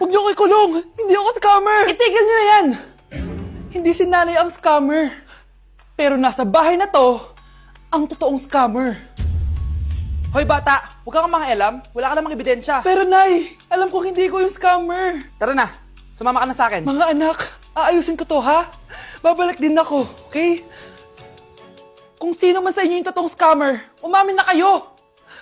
Huwag niyo ko ikulong! Hindi ako scammer! Itigil niyo na yan! Hindi si nanay ang scammer. Pero nasa bahay na to, ang totoong scammer. Hoy bata, huwag kang mangialam. Wala ka namang ebidensya. Pero nay, alam kong hindi ko yung scammer. Tara na, sumama ka na sa akin. Mga anak, aayusin ko to ha? Babalik din ako, okay? Kung sino man sa inyo yung totoong scammer, umamin na kayo!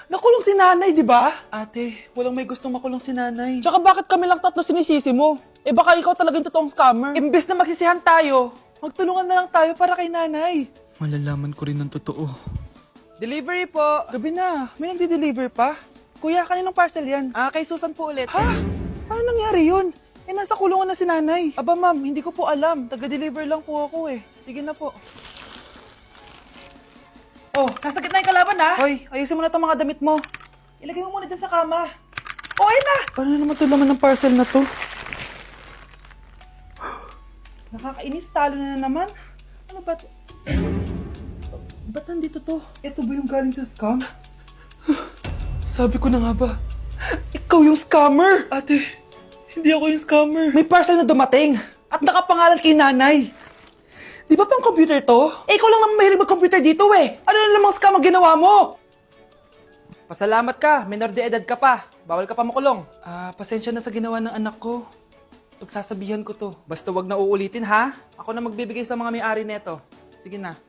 Nakulong si nanay, di ba? Ate, walang may gustong makulong si nanay. Tsaka bakit kami lang tatlo sinisisi mo? Eh baka ikaw talaga yung totoong scammer. Imbes na magsisihan tayo, magtulungan na lang tayo para kay nanay. Malalaman ko rin ng totoo. Delivery po. Gabi na, may nagdi-deliver pa. Kuya, kaninong parcel yan? Kay Susan po ulit. Ha? Paano nangyari yun? Eh, nasa kulungan na si nanay. Aba ma'am, hindi ko po alam. Taga-deliver lang po ako eh. Sige na po. Oh, nasa gitna yung kalaban ha? Hoy, ayusin mo na itong mga damit mo. Ilagay mo muna dyan sa kama. Oh, ayun na! Paano naman ito laman ng parcel na to? Nakakainis, talo na naman. Ano ba ito? Ba't nandito to? Ito ba yung galing sa scam? Sabi ko na nga ba, ikaw yung scammer! Ate, hindi ako yung scammer. May parcel na dumating at nakapangalan kay nanay. Di ba pang computer to? Eh, ikaw lang naman mahilig mag-computer dito eh. Ano na namang scam ang ginawa mo? Pasalamat ka, minor de edad ka pa. Bawal ka pa makulong. Pasensya na sa ginawa ng anak ko. Pagsasabihan ko to. Basta wag na uulitin ha. Ako na magbibigay sa mga may-ari neto. Sige na.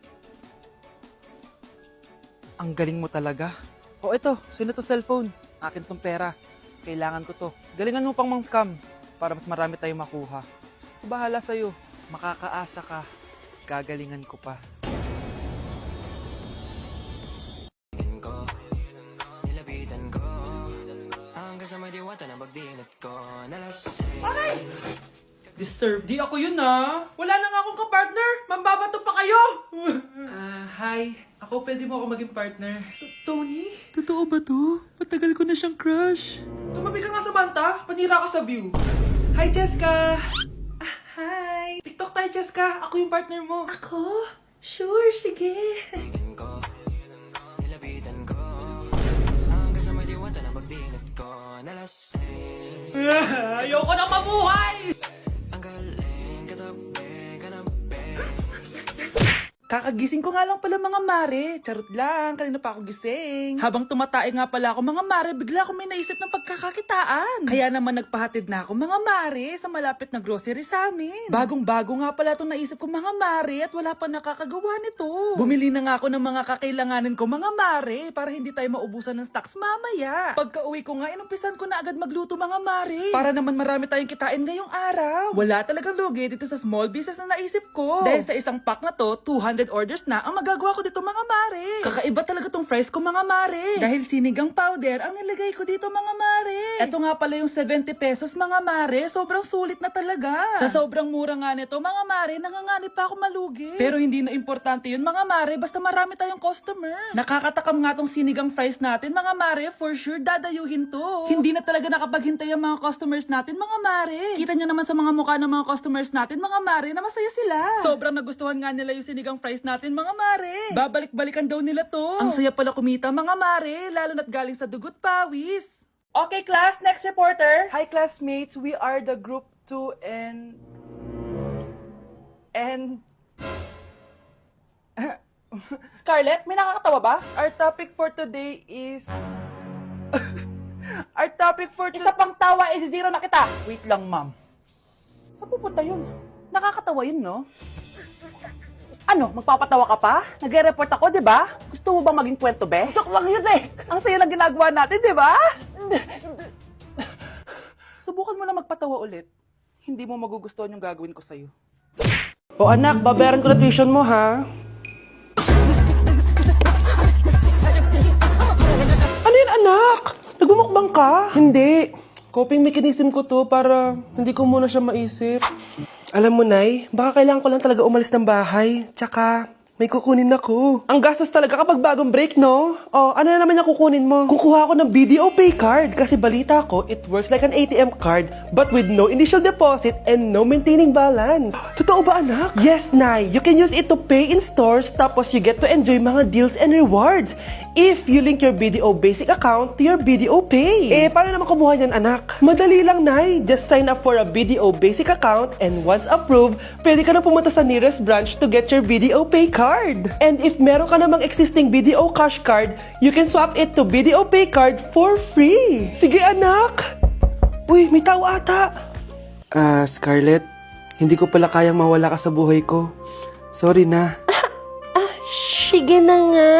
Ang galing mo talaga. O eto, sino to cellphone? Akin tong pera. Mas kailangan ko to. Galingan mo pang mang-scam para mas marami tayong makuha. So, bahala sa'yo. Makakaasa ka. Gagalingan ko pa. Aray! Disturb. Di ako yun Wala na nga akong kapartner. Mambabato pa kayo. Hi. Ako, pwede mo ako maging partner. Tony? Totoo ba to? Matagal ko na siyang crush. Tumabi ka nga sa banta. Panira ka sa view. Hi, Jessica. Hi. TikTok tayo, Jessica. Ako yung partner mo. Ako? Sure, sige. Ayoko na mabuhay! Kakagising ko nga lang pala mga mare. Charot lang, kanina pa ako gising. Habang tumatae nga pala ako mga mare, bigla ako may naisip ng pagkakakitaan. Kaya naman nagpahatid na ako mga mare sa malapit na grocery sa amin. Bagong-bago nga pala itong naisip ko mga mare at wala pa nakakagawa nito. Bumili na nga ako ng mga kakailanganin ko mga mare para hindi tayo maubusan ng stocks mamaya. Pagka uwi ko nga, inumpisan ko na agad magluto mga mare. Para naman marami tayong kitain ngayong araw. Wala talagang lugi dito sa small business na naisip ko. Dahil sa isang pack na to, 200 orders na ang magagawa ko dito mga mare. Kakaiba talaga tong fries ko mga mare. Dahil sinigang powder ang nilagay ko dito mga mare. Ito nga pala yung 70 pesos mga mare. Sobrang sulit na talaga. Sa sobrang mura nga nito mga mare, nanganganib pa ako malugi. Pero hindi na importante yun mga mare, basta marami tayong customer. Nakakatakam nga tong sinigang fries natin mga mare, for sure dadayuhin to. Hindi na talaga nakapaghintay ang mga customers natin mga mare. Kita niya naman sa mga mukha ng mga customers natin mga mare na masaya sila. Sobrang nagustuhan nga nila yung sinigang fries natin mga mare. Babalik-balikan daw nila to. Ang saya pala kumita mga mare, lalo na't galing sa dugot pawis. Okay class, next reporter. Hi classmates, we are the group 2 and Scarlett, may nakakatawa ba? Our topic for today is Our topic for Isa pang tawa is zero na kita. Wait lang ma'am. Saan pupunta yun? Nakakatawa yun no? Ano, magpapatawa ka pa? Nagre-report ako, di ba? Gusto mo bang maging kwento, be? Joke lang yun eh! Ang saya ng ginagawa natin, di ba? Subukan mo na magpatawa ulit. Hindi mo magugustuhan yung gagawin ko sa'yo. O anak, babayaran ko na tuition mo, ha? Ano yun, anak? Nagmumukbang ka? Hindi. Coping mechanism ko to para hindi ko muna siya maisip. Alam mo, Nay, baka kailangan ko lang talaga umalis ng bahay. Tsaka, may kukunin ako. Ang gastos talaga kapag bagong break, no? Oh, ano na naman yung kukunin mo? Kukuha ako ng BDO Pay card. Kasi balita ko, it works like an ATM card, but with no initial deposit and no maintaining balance. Totoo ba, anak? Yes, Nay. You can use it to pay in stores, tapos you get to enjoy mga deals and rewards. if you link your BDO Basic account to your BDO Pay. Paano naman kumuha yan, anak? Madali lang, Nay. Just sign up for a BDO Basic account and once approved, pwede ka na pumunta sa nearest branch to get your BDO Pay card. And if meron ka namang existing BDO Cash card, you can swap it to BDO Pay card for free. Sige, anak! Uy, may tao ata! Scarlett, hindi ko pala kayang mawala ka sa buhay ko. Sorry na. Sige na nga.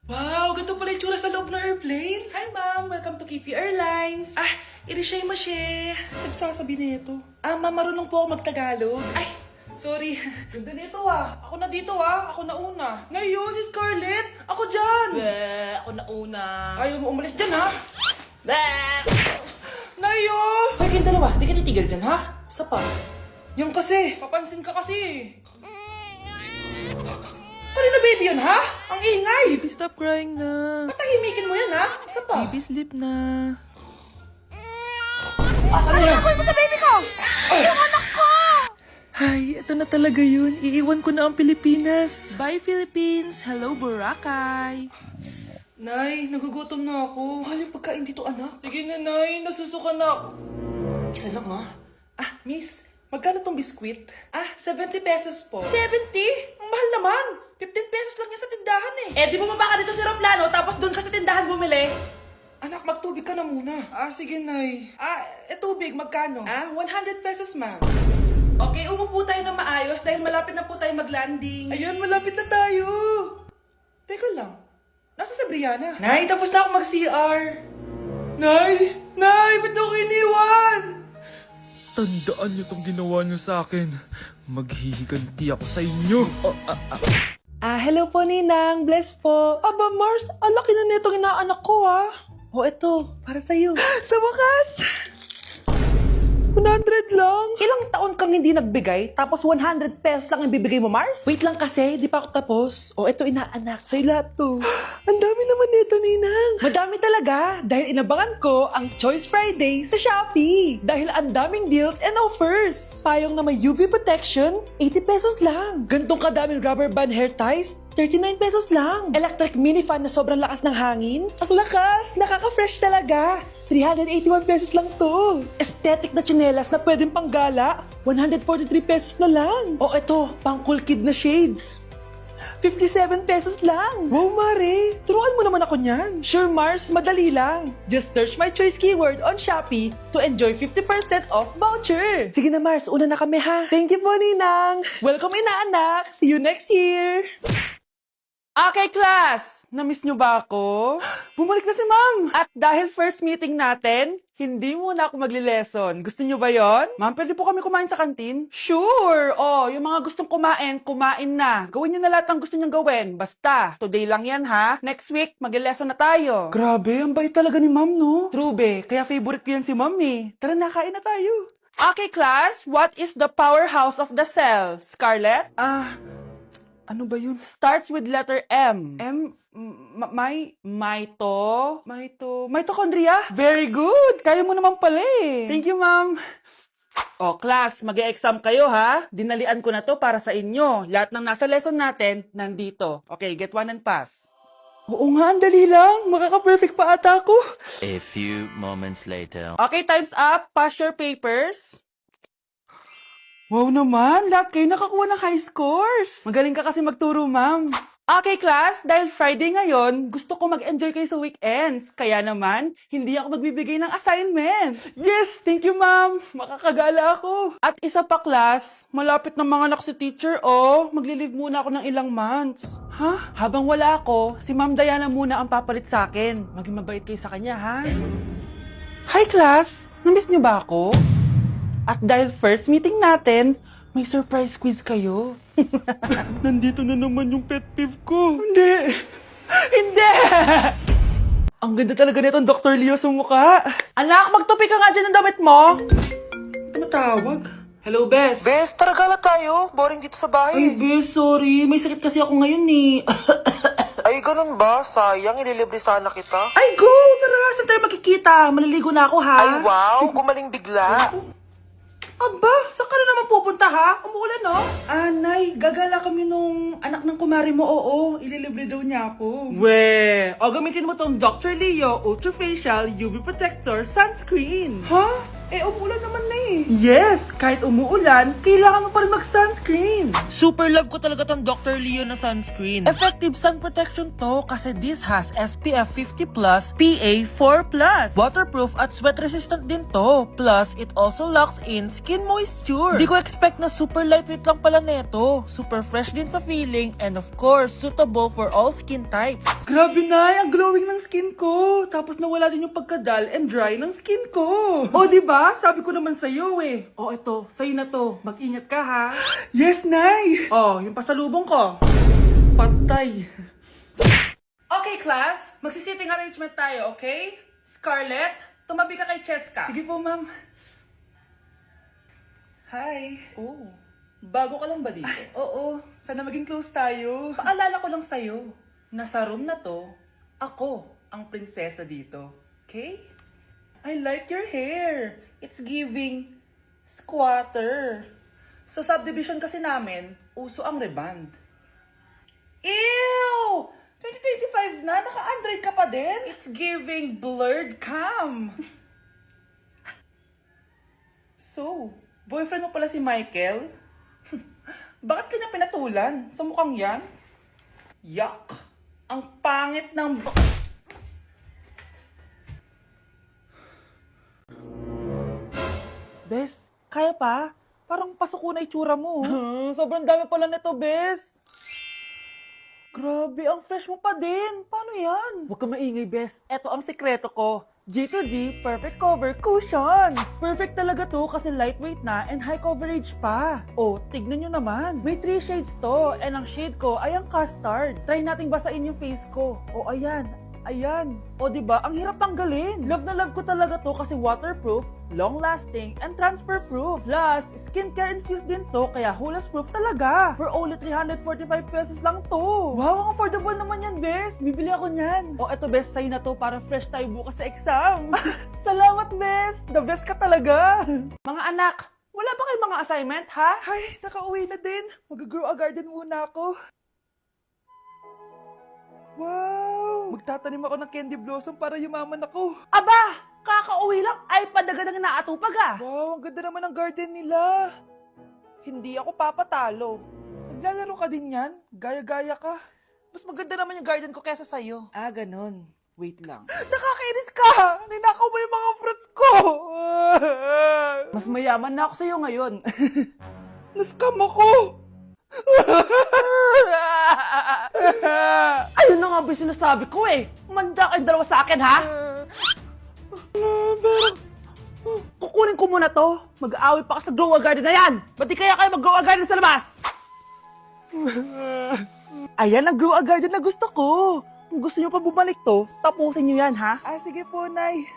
Wow, ganito pala yung tsura sa loob ng airplane. Hi, ma'am. Welcome to Kifi Airlines. Irishay mashe. Nagsasabi nito. Ma'am, marunong po ako magtagalog. Ay, sorry. Ganda nito Ako na dito Ako na una. Ngayon, si Scarlett. Ako dyan. Ako na una. Ayaw mo umalis dyan Nayo! Hoy, kayong dalawa. Di ka titigil dyan, Isa pa. Yung kasi. Papansin ka kasi. Kanina baby yun, Ang ingay! Baby, stop crying na. Patahimikin mo yan, Isa pa. Baby, sleep na. Asan mo yan? Mo sa baby ko! Yung anak ko! Ay, ito na talaga yun. Iiwan ko na ang Pilipinas. Bye, Philippines. Hello, Boracay. Nay, nagugutom na ako. Mahal yung pagkain dito, anak. Sige na, Nay. Nasusuka na ako. Isa lang, miss. Magkano tong biskwit? 70 pesos po. 70? Ang mahal naman. 15 pesos lang yan sa tindahan di bumaba ka dito sa aeroplano tapos doon ka sa tindahan bumili. Anak, magtubig ka na muna. Sige, Nay. Tubig, magkano? 100 pesos, ma'am. Okay, umupo tayo na maayos dahil malapit na po tayo mag-landing. Ayun, malapit na tayo. Teka lang. Nasa si Brianna? Nay, tapos na ako mag-CR. Nay! Nay! Ba't ako iniwan? Tandaan niyo tong ginawa niyo sa akin. Maghihiganti ako sa inyo. Hello po, Ninang. Bless po. Aba, Mars, ang laki na netong inaanak ko, Ito, para sa'yo. Sa wakas! 100 lang. Ilang taon kang hindi nagbigay, tapos 100 pesos lang ang bibigay mo, Mars? Wait lang kasi, di pa ako tapos. Ito inaanak, sa'yo lahat to. Ang dami naman nito, Ninang. Madami talaga, dahil inabangan ko ang Choice Friday sa Shopee. Dahil ang daming deals and offers. Payong na may UV protection, 80 pesos lang. Gantong kadaming rubber band hair ties, 39 pesos lang. Electric mini fan na sobrang lakas ng hangin. Ang lakas, nakaka-fresh talaga. 381 pesos lang to. Aesthetic na tsinelas na pwedeng panggala, 143 pesos na lang. Ito, pang cool kid na shades. 57 pesos lang. Wow, Mare. Turuan mo naman ako niyan. Sure, Mars. Madali lang. Just search my choice keyword on Shopee to enjoy 50% off voucher. Sige na, Mars. Una na kami, Thank you po, Ninang. Welcome, inaanak. See you next year. Okay, class! Namiss nyo ba ako? Bumalik na si ma'am! At dahil first meeting natin, hindi muna ako magli-lesson. Gusto nyo ba yon? Ma'am, pwede po kami kumain sa kantin? Sure! Yung mga gustong kumain, kumain na. Gawin nyo na lahat ng gusto nyong gawin. Basta, today lang yan, Next week, magli-lesson na tayo. Grabe, ang bait talaga ni ma'am, no? True, be. Kaya favorite ko yan si ma'am, Tara na, kain na tayo. Okay, class. What is the powerhouse of the cell? Scarlett? Ano ba yun? Starts with letter M. Mitochondria? Very good! Kaya mo naman pala Thank you, ma'am. Class, mag-e-exam kayo, Dinalian ko na to para sa inyo. Lahat ng nasa lesson natin, nandito. Okay, get one and pass. Oo nga, ang dali lang. Makaka-perfect pa ata ako. A few moments later. Okay, time's up. Pass your papers. Wow naman, lahat kayo nakakuha ng high scores. Magaling ka kasi magturo, ma'am. Okay, class, dahil Friday ngayon, gusto ko mag-enjoy kayo sa weekends. Kaya naman, hindi ako magbibigay ng assignment. Yes, thank you, ma'am. Makakagala ako. At isa pa, class, malapit na mga anak si teacher, magli-leave muna ako ng ilang months. Habang wala ako, si Ma'am Diana muna ang papalit sa akin. Maging mabait kayo sa kanya, Hi, class. Namiss niyo ba ako? At dahil first meeting natin, may surprise quiz kayo. Nandito na naman yung pet peeve ko. Hindi! Ang ganda talaga nitong Dr. Leo sa mukha. Anak, magtupi ka nga dyan ng damit mo. Tumatawag. Hello, Bes. Bes, tara gala tayo. Boring dito sa Ay, Bes, sorry. May sakit kasi ako ngayon Ay, ganun ba? Sayang, ililibre sana kita. Ay, go! Tara, saan tayo magkikita? Maliligo na ako, ha? wow, gumaling bigla. Aba, saan ka na naman pupunta ha? Umuulan no? Nay, gagala kami nung anak ng kumari mo, oo. Ililibre daw niya ako. We, o gamitin mo tong Dr. Leo Ultra Facial UV Protector Sunscreen. Ha? Umuulan naman na eh. Yes, kahit umuulan, kailangan mo pa rin mag-sunscreen. Super love ko talaga tong Dr. Leo na sunscreen. Effective sun protection to kasi this has SPF 50+, PA 4+. Waterproof at sweat resistant din to. Plus, it also locks in skin moisture. Di ko expect na super lightweight lang pala neto. Super fresh din sa feeling and of course, suitable for all skin types. Grabe na, ang glowing ng skin ko. Tapos nawala din yung pagkadal and dry ng skin ko. O, diba? Sabi ko naman sa'yo eh. O, ito, sa'yo na to. Mag-ingat ka ha. Yes, Nay! O, yung pasalubong ko. Patay. Okay, class. Magsisitting arrangement tayo, okay? Scarlett, tumabi ka kay Cheska. Sige po, ma'am. Hi. Oh, bago ka lang ba dito? Oo, sana maging close tayo. Paalala ko lang sa'yo, nasa room na to, ako ang prinsesa dito. Okay? I like your hair. It's giving squatter. Sa subdivision kasi namin, uso ang reband. Ew! 2025 na, naka-Android ka pa din? It's giving blurred cam. So, boyfriend mo pala si Michael? Bakit kanya pinatulan? Sa mukhang yan? Yuck! Ang pangit ng... Bes, kaya pa? Parang pasuko na itsura mo. Sobrang dami pala nito, Bes. Grabe, ang fresh mo pa din. Paano yan? Huwag ka maingay, Bes. Eto ang sekreto ko. G2G Perfect Cover Cushion. Perfect talaga to kasi lightweight na and high coverage pa. Oh, tignan nyo naman. May 3 shades to and ang shade ko ay ang custard. Try nating basain yung face ko. Oh, ayan. Ayan. O diba, ang hirap tanggalin. Love na love ko talaga to kasi waterproof, long-lasting, and transfer-proof. Plus, skincare infused din to kaya hulas-proof talaga. For only 345 pesos lang to. Wow, ang affordable naman yan, Bes. Bibili ako niyan. O eto, Bes, sa'yo na to para fresh tayo bukas sa exam. Salamat, Bes. The best ka talaga. Mga anak, wala ba kayong mga assignment, ha? Ay, nakauwi na din. Mag-grow a garden muna ako. Wow! Magtatanim ako ng candy blossom para yumaman ako. Aba! Kakauwi lang ay padaga ng naatupag ah! Wow, ang ganda naman ng garden nila. Hindi ako papatalo. Maglalaro ka din yan? Gaya-gaya ka. Mas maganda naman yung garden ko kesa sa'yo. Ah, ganon. Wait lang. Nakakainis ka! Ninakaw mo yung mga fruits ko! Mas mayaman na ako sa'yo ngayon. Nascam ako! Ayun na nga ba yung sinasabi ko eh. Manda kayong dalawa sa akin ha? Pero, Kukunin ko muna to. Mag-aaway pa ka sa grow a garden na yan. Ba't di kaya kayo mag-grow a garden sa labas? Ayan ang grow a garden na gusto ko. Kung gusto nyo pa bumalik to, tapusin nyo yan ha? sige po, Nay.